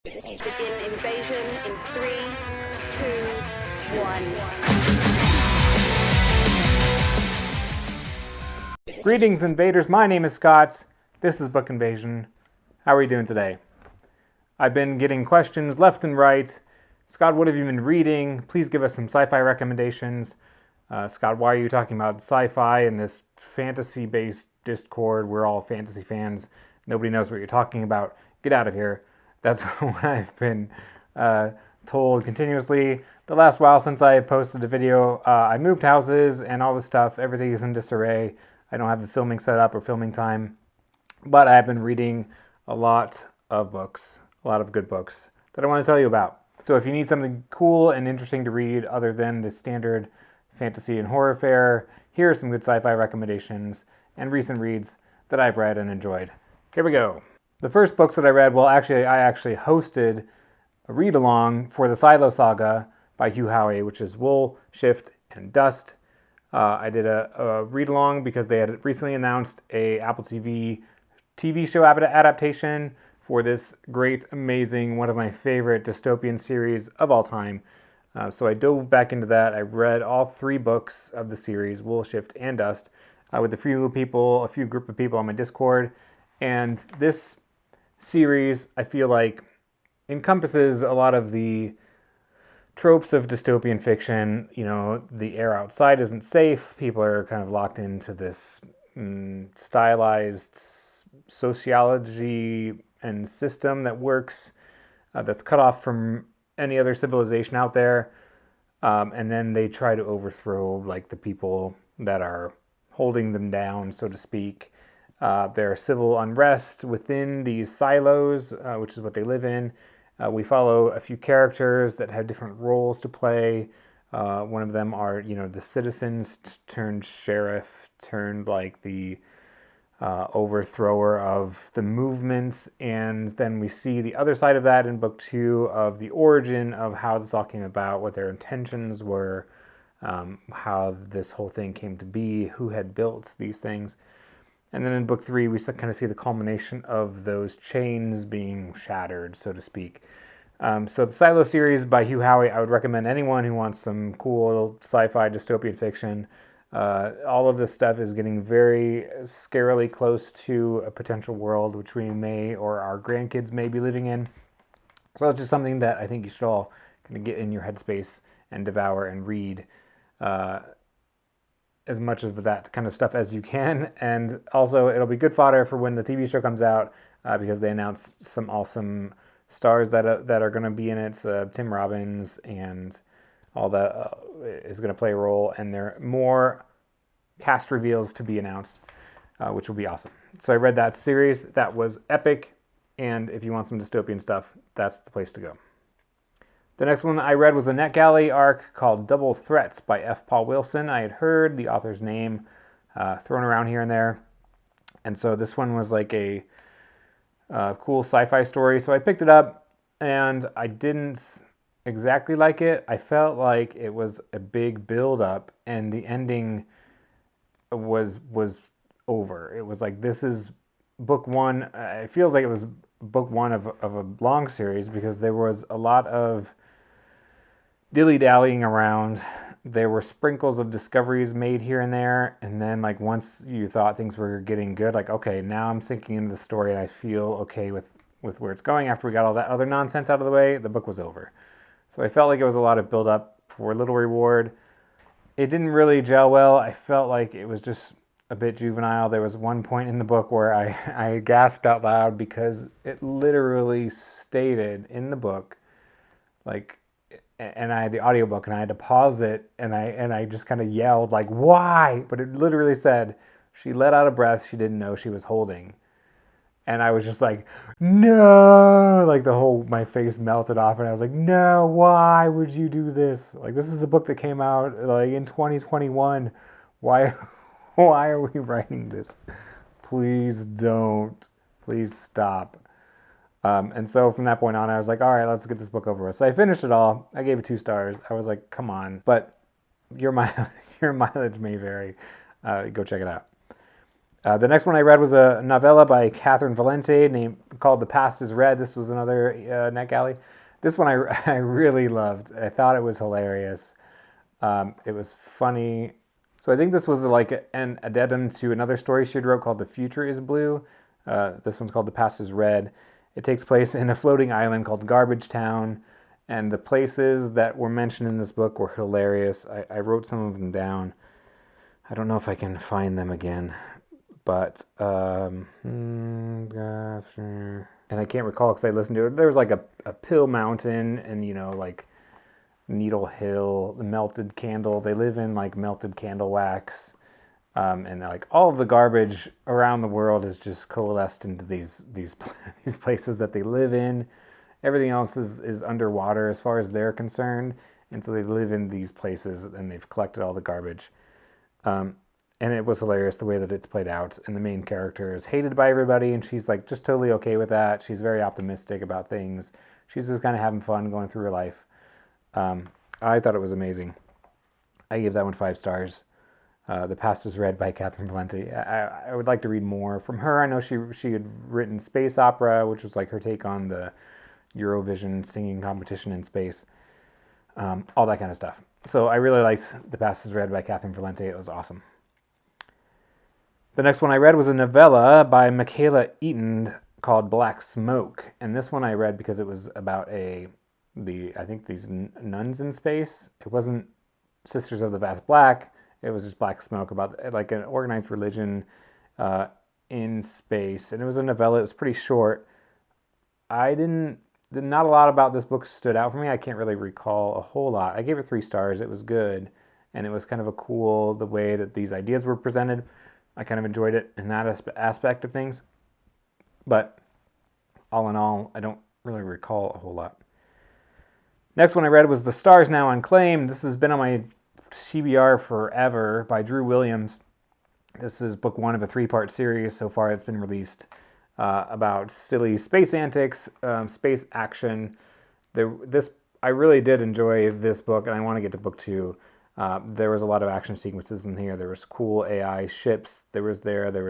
Begin invasion in 3, 2, 1. Greetings, invaders. My name is Scott. This is Book Invasion. How are you doing today? I've been getting questions left and right. Scott, what have you been reading? Please give us some sci-fi recommendations. Scott, why are you talking about sci-fi in this fantasy-based Discord? We're all fantasy fans. Nobody knows what you're talking about. Get out of here. That's what I've been told continuously. The last while since I posted a video, I moved houses and all this stuff. Everything is in disarray. I don't have the filming set up or filming time. But I've been reading a lot of books, a lot of good books that I want to tell you about. So if you need something cool and interesting to read other than the standard fantasy and horror fare, here are some good sci-fi recommendations and recent reads that I've read and enjoyed. Here we go. The first books that I read, I actually hosted a read-along for the Saga by Hugh Howey, which is Wool, Shift, and Dust. I did a read-along because they had recently announced a Apple TV show adaptation for this great, amazing, one of my favorite dystopian series of all time. So I dove back into that. I read all 3 books of the series, Wool, Shift, and Dust, with a few group of people on my Discord. And this series, I feel like, encompasses a lot of the tropes of dystopian fiction. You know, the air outside isn't safe. People are kind of locked into this stylized sociology and system that works, that's cut off from any other civilization out there. And then they try to overthrow like the people that are holding them down, so to speak. There are civil unrest within these silos, which is what they live in. We follow a few characters that have different roles to play. One of them are, the citizens turned sheriff, turned like the overthrower of the movements. And then we see the other side of that in book 2 of the origin of how this all came about, what their intentions were, how this whole thing came to be, who had built these things. And then in book 3, we kind of see the culmination of those chains being shattered, so to speak. So the Silo series by Hugh Howey, I would recommend anyone who wants some cool sci-fi dystopian fiction. All of this stuff is getting very scarily close to a potential world which we may, or our grandkids may be living in. So it's just something that I think you should all kind of get in your headspace and devour and read as much of that kind of stuff as you can. And also it'll be good fodder for when the TV show comes out, because they announced some awesome stars that are going to be in it. Tim Robbins and all that is going to play a role, and there are more cast reveals to be announced, which will be awesome. So I read that series. That was epic, and if you want some dystopian stuff, that's the place to go. The next one I read was a NetGalley arc called Double Threats by F. Paul Wilson. I had heard the author's name thrown around here and there, and so this one was like a cool sci-fi story. So I picked it up, and I didn't exactly like it. I felt like it was a big build-up, and the ending was over. It was like, this is book 1. It feels like it was book 1 of a long series, because there was a lot of dilly-dallying around. There were sprinkles of discoveries made here and there, and then like once you thought things were getting good, like, okay, now I'm sinking into the story and I feel okay with where it's going. After we got all that other nonsense out of the way, the book was over. So I felt like it was a lot of build-up for little reward. It didn't really gel well. I felt like it was just a bit juvenile. There was one point in the book where I gasped out loud, because it literally stated in the book, like, and I had the audiobook and I had to pause it, and I just kind of yelled like, why? But it literally said, she let out a breath she didn't know she was holding. And I was just like, no, like my face melted off, and I was like, no, why would you do this? Like, this is a book that came out like in 2021. Why are we writing this? Please don't. Please stop. And so from that point on, I was like, all right, let's get this book over with. So I finished it all. I gave it 2 stars. I was like, come on. But your mileage may vary. Go check it out. The next one I read was a novella by Catherine Valente called The Past is Red. This was another NetGalley. This one I really loved. I thought it was hilarious. It was funny. So I think this was like an addendum to another story she wrote called The Future is Blue. This one's called The Past is Red. It takes place in a floating island called Garbage Town. And the places that were mentioned in this book were hilarious. I wrote some of them down. I don't know if I can find them again. But, and I can't recall because I listened to it. There was like a Pill Mountain and, like Needle Hill, the Melted Candle. They live in like melted candle wax. And like all of the garbage around the world is just coalesced into these places that they live in. Everything else is underwater as far as they're concerned. And so they live in these places and they've collected all the garbage. And it was hilarious the way that it's played out. And the main character is hated by everybody, and she's like just totally okay with that. She's very optimistic about things. She's just kind of having fun going through her life. I thought it was amazing. I gave that one 5 stars. The Past is Red by Catherine Valente. I would like to read more from her. I know she had written Space Opera, which was like her take on the Eurovision singing competition in space. All that kind of stuff. So I really liked The Past is Red by Catherine Valente. It was awesome. The next one I read was a novella by Michaela Eaton called Black Smoke. And this one I read because it was about I think these nuns in space. It wasn't Sisters of the Vast Black. It was just Black Smoke about like an organized religion in space. And it was a novella. It was pretty short. Not a lot about this book stood out for me. I can't really recall a whole lot. I gave it 3 stars. It was good. And it was kind of the way that these ideas were presented. I kind of enjoyed it in that aspect of things. But all in all, I don't really recall a whole lot. Next one I read was The Stars Now Unclaimed. This has been on my TBR forever by Drew Williams. This is book 1 of a 3-part series so far. It's been released about silly space antics, space action. I really did enjoy this book, and I want to get to book 2. There was a lot of action sequences in here. There was cool AI ships. There was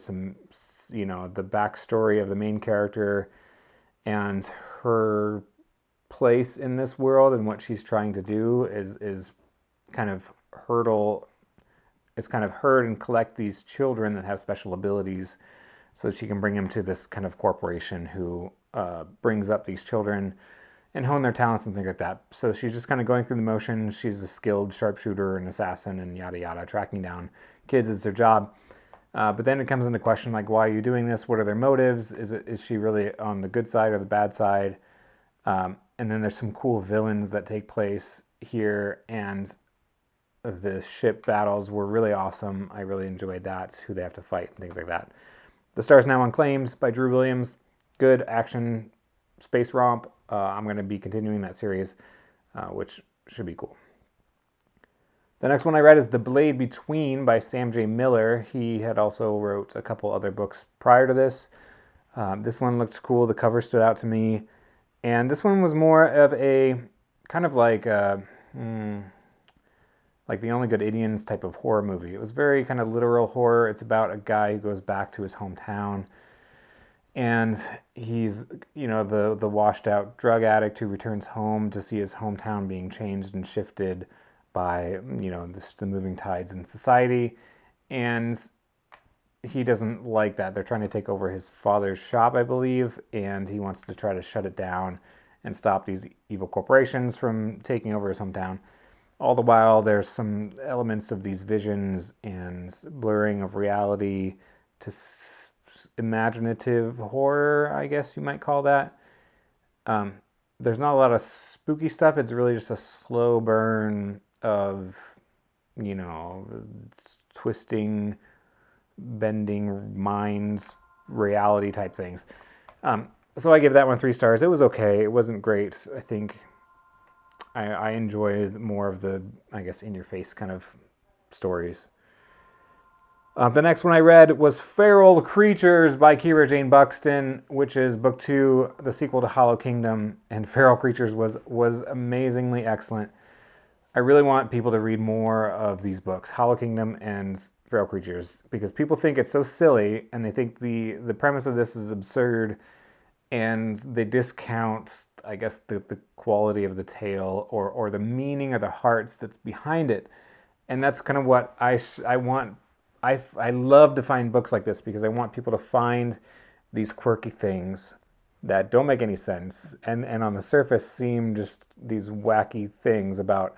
some, the backstory of the main character and her place in this world and what she's trying to do is kind of hurdle. It's kind of herd and collect these children that have special abilities so she can bring them to this kind of corporation who brings up these children and hone their talents and things like that. So she's just kind of going through the motions. She's a skilled sharpshooter and assassin and yada yada. Tracking down kids is their job. But then it comes into question, like, why are you doing this? What are their motives? Is she really on the good side or the bad side? And then there's some cool villains that take place here. And the ship battles were really awesome. I really enjoyed that, who they have to fight and things like that. The Stars Now Unclaimed by Drew Williams. Good action space romp. I'm going to be continuing that series, which should be cool. The next one I read is The Blade Between by Sam J. Miller. He had also wrote a couple other books prior to this. This one looked cool. The cover stood out to me. And this one was more of a kind of like The Only Good Indians type of horror movie. It was very kind of literal horror. It's about a guy who goes back to his hometown. And he's, the washed out drug addict who returns home to see his hometown being changed and shifted by, the moving tides in society. And he doesn't like that. They're trying to take over his father's shop, I believe, and he wants to try to shut it down and stop these evil corporations from taking over his hometown. All the while, there's some elements of these visions and blurring of reality to imaginative horror, I guess you might call that. There's not a lot of spooky stuff. It's really just a slow burn of, twisting, bending minds, reality type things. So I give that one 3 stars. It was okay. It wasn't great. I think I enjoy more of the, in-your-face kind of stories. The next one I read was Feral Creatures by Kira Jane Buxton, which is book 2, the sequel to Hollow Kingdom. And Feral Creatures was amazingly excellent. I really want people to read more of these books. Hollow Kingdom and feral creatures, because people think it's so silly, and they think the premise of this is absurd, and they discount, I guess, the quality of the tale, or the meaning or the hearts that's behind it. And that's kind of what I want. I love to find books like this, because I want people to find these quirky things that don't make any sense, and on the surface seem just these wacky things about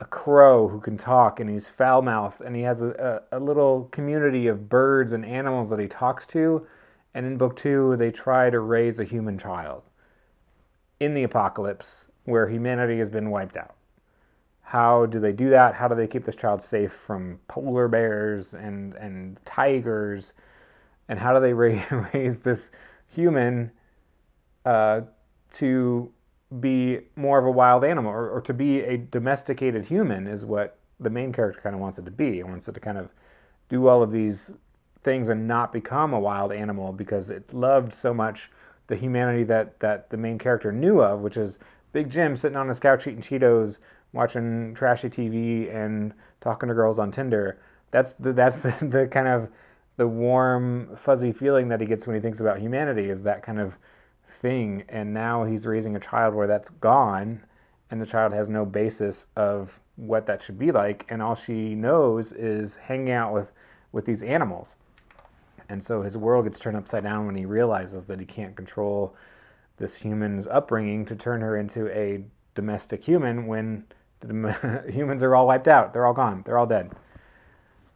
a crow who can talk, and he's foul-mouthed, and he has a little community of birds and animals that he talks to. And in book 2, they try to raise a human child in the apocalypse where humanity has been wiped out. How do they do that? How do they keep this child safe from polar bears and tigers? And how do they raise this human to be more of a wild animal, or to be a domesticated human, is what the main character kind of wants it to be. It wants it to kind of do all of these things and not become a wild animal, because it loved so much the humanity that the main character knew of, which is Big Jim sitting on his couch eating Cheetos, watching trashy TV, and talking to girls on Tinder. That's the kind of the warm, fuzzy feeling that he gets when he thinks about humanity, is that kind of thing. And now he's raising a child where that's gone, and the child has no basis of what that should be like, and all she knows is hanging out with these animals. And so his world gets turned upside down when he realizes that he can't control this human's upbringing to turn her into a domestic human, when the humans are all wiped out. They're all gone. They're all dead.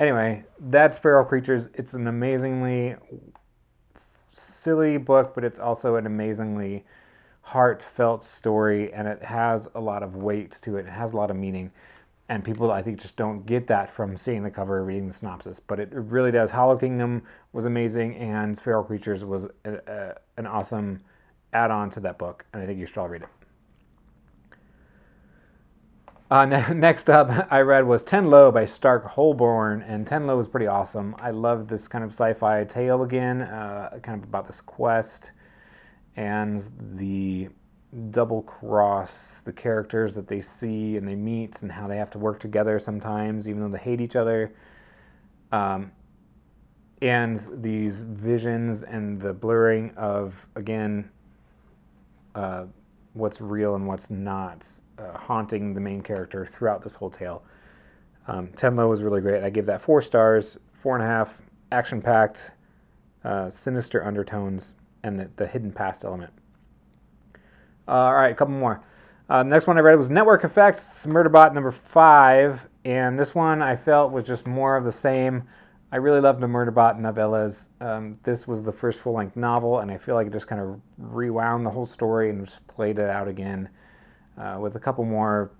Anyway, that's Feral Creatures. It's an amazingly silly book, but it's also an amazingly heartfelt story, and it has a lot of weight to it. It has a lot of meaning. And people, I think, just don't get that from seeing the cover or reading the synopsis. But it really does. Hollow Kingdom was amazing, and Feral Creatures was an awesome add-on to that book, and I think you should all read it. Next up, I read was Ten Low by Stark Holborn, and Ten Low was pretty awesome. I love this kind of sci-fi tale again, kind of about this quest, and the double-cross the characters that they see and they meet, and how they have to work together sometimes, even though they hate each other. And these visions and the blurring of, again, what's real and what's not, haunting the main character throughout this whole tale. Ten Low was really great. I give that 4 stars, 4.5, action-packed, sinister undertones, and the hidden past element. All right, a couple more. Next one I read was Network Effects, Murderbot number 5, and this one I felt was just more of the same. I really loved the Murderbot novellas. This was the first full-length novel, and I feel like it just kind of rewound the whole story and just played it out again with a couple more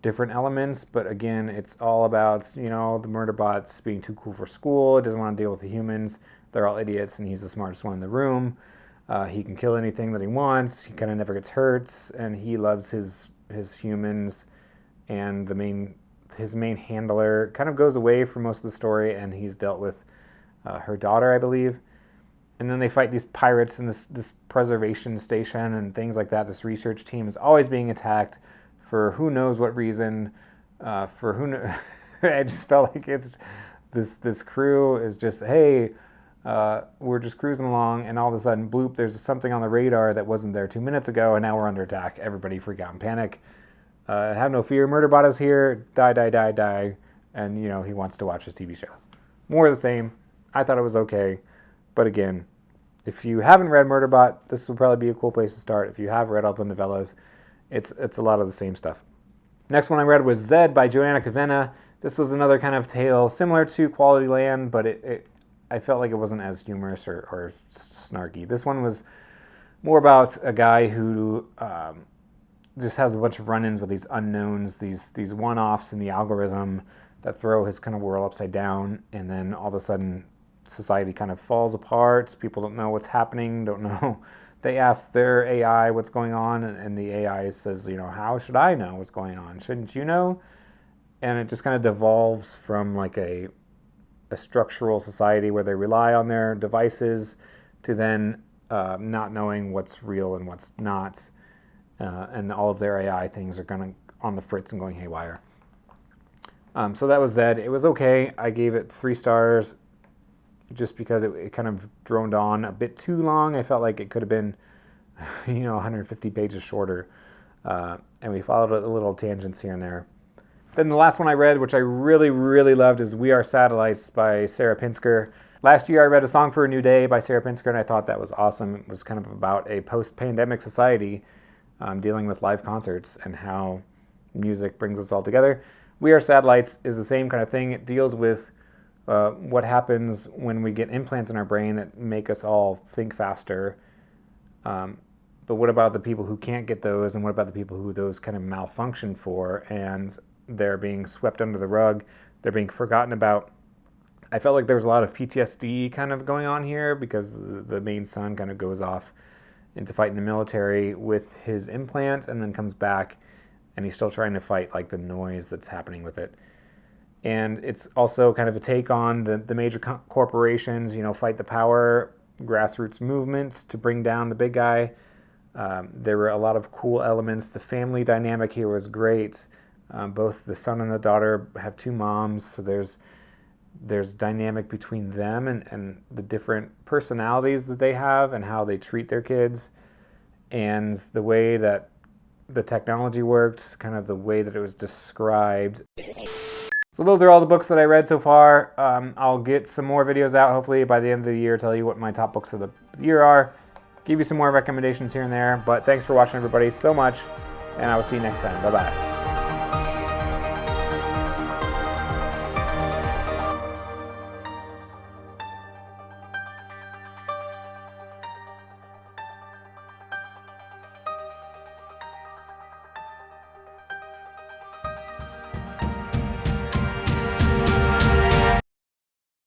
different elements. But again, it's all about, the Murderbot's being too cool for school. It doesn't want to deal with the humans. They're all idiots, and he's the smartest one in the room. He can kill anything that he wants. He kind of never gets hurt, and he loves his humans. And his main handler kind of goes away for most of the story, and he's dealt with her daughter, I believe. And then they fight these pirates in this preservation station and things like that. This research team is always being attacked for who knows what reason. I just felt like it's this crew is just, hey, we're just cruising along, and all of a sudden, bloop, there's something on the radar that wasn't there 2 minutes ago, and now we're under attack. Everybody freak out and panic. Have no fear, Murderbot is here. Die. And, he wants to watch his TV shows. More of the same. I thought it was okay. But again, if you haven't read Murderbot, this will probably be a cool place to start. If you have read all the novellas, it's a lot of the same stuff. Next one I read was Zed by Joanna Kavanagh. This was another kind of tale similar to Quality Land, but I felt like it wasn't as humorous or snarky. This one was more about a guy who just has a bunch of run-ins with these unknowns, these one-offs in the algorithm that throw his kind of world upside down, and then all of a sudden society kind of falls apart. People don't know what's happening, don't know. They ask their AI what's going on, and the AI says, how should I know what's going on? Shouldn't you know? And it just kind of devolves from like a structural society where they rely on their devices to then not knowing what's real and what's not. And all of their AI things are going on the fritz and going haywire. So that was Zed. It was okay. I gave it 3 stars just because it kind of droned on a bit too long. I felt like it could have been, 150 pages shorter. And we followed a little tangents here and there. Then the last one I read, which I really, really loved, is We Are Satellites by Sarah Pinsker. Last year I read A Song for a New Day by Sarah Pinsker, and I thought that was awesome. It was kind of about a post-pandemic society dealing with live concerts and how music brings us all together. We Are Satellites is the same kind of thing. It deals with what happens when we get implants in our brain that make us all think faster. But what about the people who can't get those, and what about the people who those kind of malfunction for, and they're being swept under the rug, they're being forgotten about. I felt like there was a lot of PTSD kind of going on here because the main son kind of goes off into fighting the military with his implant and then comes back and he's still trying to fight like the noise that's happening with it. And it's also kind of a take on the major corporations, fight the power, grassroots movements to bring down the big guy. There were a lot of cool elements. The family dynamic here was great. Both the son and the daughter have 2 moms, so there's dynamic between them and the different personalities that they have and how they treat their kids, and the way that the technology worked, kind of the way that it was described. So those are all the books that I read so far. I'll get some more videos out hopefully by the end of the year, tell you what my top books of the year are, give you some more recommendations here and there. But thanks for watching, everybody, so much, and I will see you next time. Bye-bye.